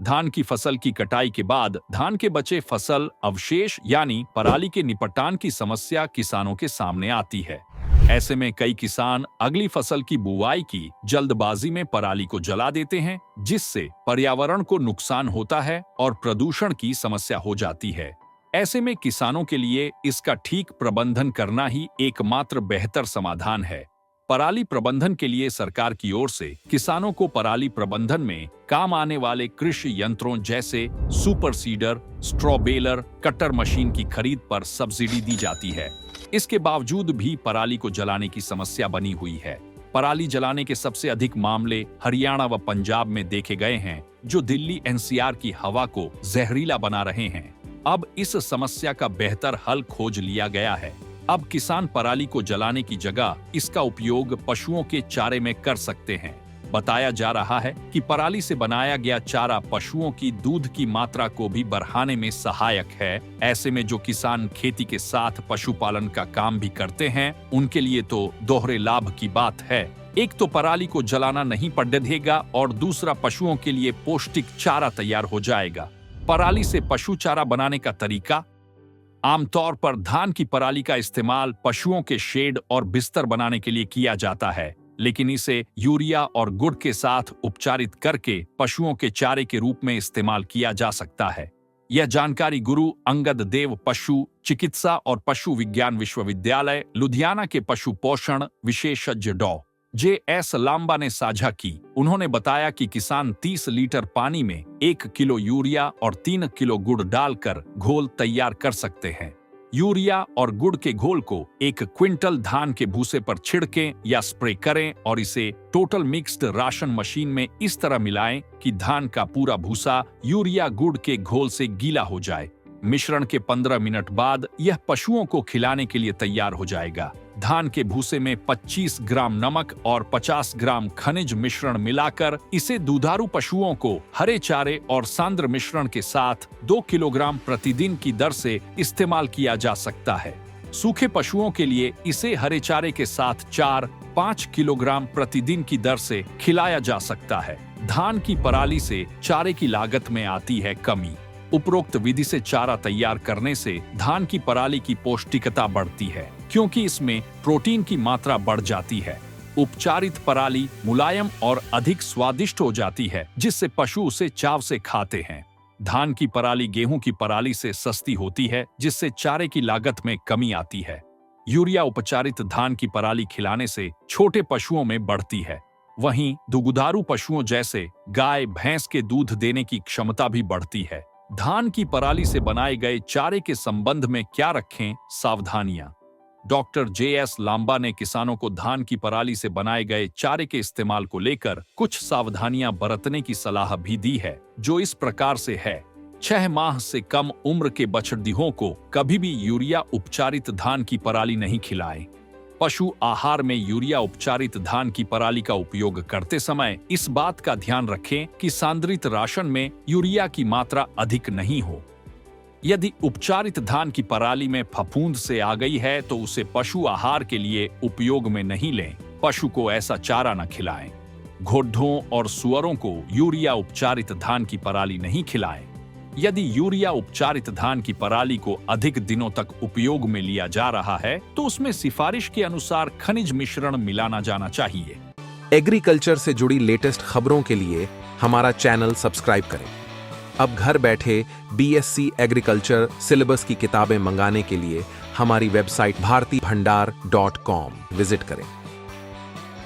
धान की फसल की कटाई के बाद धान के बचे फसल अवशेष यानी पराली के निपटान की समस्या किसानों के सामने आती है। ऐसे में कई किसान अगली फसल की बुवाई की जल्दबाजी में पराली को जला देते हैं, जिससे पर्यावरण को नुकसान होता है और प्रदूषण की समस्या हो जाती है। ऐसे में किसानों के लिए इसका ठीक प्रबंधन करना ही एकमात्र बेहतर समाधान है। पराली प्रबंधन के लिए सरकार की ओर से किसानों को पराली प्रबंधन में काम आने वाले कृषि यंत्रों जैसे super seeder, straw baler, cutter machine की खरीद पर सब्सिडी दी जाती है। इसके बावजूद भी पराली को जलाने की समस्या बनी हुई है। पराली जलाने के सबसे अधिक मामले हरियाणा व पंजाब में देखे गए हैं, जो दिल्ली एनसीआर की हवा को जहरीला बना रहे हैं। अब इस समस्या का बेहतर हल खोज लिया गया है। अब किसान पराली को जलाने की जगह इसका उपयोग पशुओं के चारे में कर सकते हैं। बताया जा रहा है कि पराली से बनाया गया चारा पशुओं की दूध की मात्रा को भी बढ़ाने में सहायक है। ऐसे में जो किसान खेती के साथ पशुपालन का काम भी करते हैं, उनके लिए तो दोहरे लाभ की बात है। एक तो पराली को जलाना नहीं पड़ेगा और दूसरा पशुओं के लिए पौष्टिक चारा तैयार हो जाएगा। पराली से पशु चारा बनाने का तरीका: आमतौर पर धान की पराली का इस्तेमाल पशुओं के शेड और बिस्तर बनाने के लिए किया जाता है, लेकिन इसे यूरिया और गुड़ के साथ उपचारित करके पशुओं के चारे के रूप में इस्तेमाल किया जा सकता है। यह जानकारी गुरु अंगद देव पशु चिकित्सा और पशु विज्ञान विश्वविद्यालय लुधियाना के पशु पोषण विशेषज्ञ डॉ. J.S. लांबा ने साझा की। उन्होंने बताया कि किसान 30 लीटर पानी में 1 किलो यूरिया और 3 किलो गुड़ डालकर घोल तैयार कर सकते हैं। यूरिया और गुड़ के घोल को 1 क्विंटल धान के भूसे पर छिड़कें या स्प्रे करें और इसे टोटल मिक्स्ड राशन मशीन में इस तरह मिलाएं कि धान का पूरा भूसा यूरिया गुड़ के घोल से गीला हो जाए। मिश्रण के 15 मिनट बाद यह पशुओं को खिलाने के लिए तैयार हो जाएगा। धान के भूसे में 25 ग्राम नमक और 50 ग्राम खनिज मिश्रण मिलाकर इसे दुधारू पशुओं को हरे चारे और सांद्र मिश्रण के साथ 2 किलोग्राम प्रतिदिन की दर से इस्तेमाल किया जा सकता है। सूखे पशुओं के लिए इसे हरे चारे के साथ 4-5 किलोग्राम प्रतिदिन की दर से खिलाया जा सकता है। धान की पराली से चारे की लागत में आती है कमी। उपरोक्त विधि से चारा तैयार करने से धान की पराली की पौष्टिकता बढ़ती है, क्योंकि इसमें प्रोटीन की मात्रा बढ़ जाती है। उपचारित पराली मुलायम और अधिक स्वादिष्ट हो जाती है, जिससे पशु उसे चाव से खाते हैं। धान की पराली गेहूं की पराली से सस्ती होती है, जिससे चारे की लागत में कमी आती है। यूरिया उपचारित धान की पराली खिलाने से छोटे पशुओं में बढ़ती है। वहीं दुग्धारू पशुओं जैसे गाय भैंस के दूध देने की क्षमता भी बढ़ती है। धान की पराली से बनाए गए चारे के संबंध में क्या रखें सावधानियां? Doctor J.S. लांबा ने किसानों को धान की पराली से बनाए गए चारे के इस्तेमाल को लेकर कुछ सावधानियां बरतने की सलाह भी दी है, जो इस प्रकार से है। 6 माह से कम उम्र के बछड़ों को कभी भी यूरिया उपचारित धान की पराली नहीं खिलाएं। पशु आहार में यूरिया उपचारित धान की पराली का उपयोग करते समय इस बात का ध्यान रखें कि सांद्रित राशन में यूरिया की मात्रा अधिक नहीं हो। यदि उपचारित धान की पराली में फफूंद से आ गई है तो उसे पशु आहार के लिए उपयोग में नहीं लें। पशु को ऐसा चारा न खिलाएं। घोड़ों और सुअरों को यूरिया उपचारित धान की पराली नहीं खिलाएं। यदि यूरिया उपचारित धान की पराली को अधिक दिनों तक उपयोग में लिया जा रहा है तो उसमें सिफारिश के अनुसार खनिज मिश्रण मिलाना जाना चाहिए। एग्रीकल्चर से जुड़ी लेटेस्ट खबरों के लिए हमारा चैनल सब्सक्राइब करें। अब घर बैठे BSc एग्रीकल्चर सिलेबस की किताबें मंगाने के लिए हमारी वेबसाइट bhartibhandar.com विजिट करें।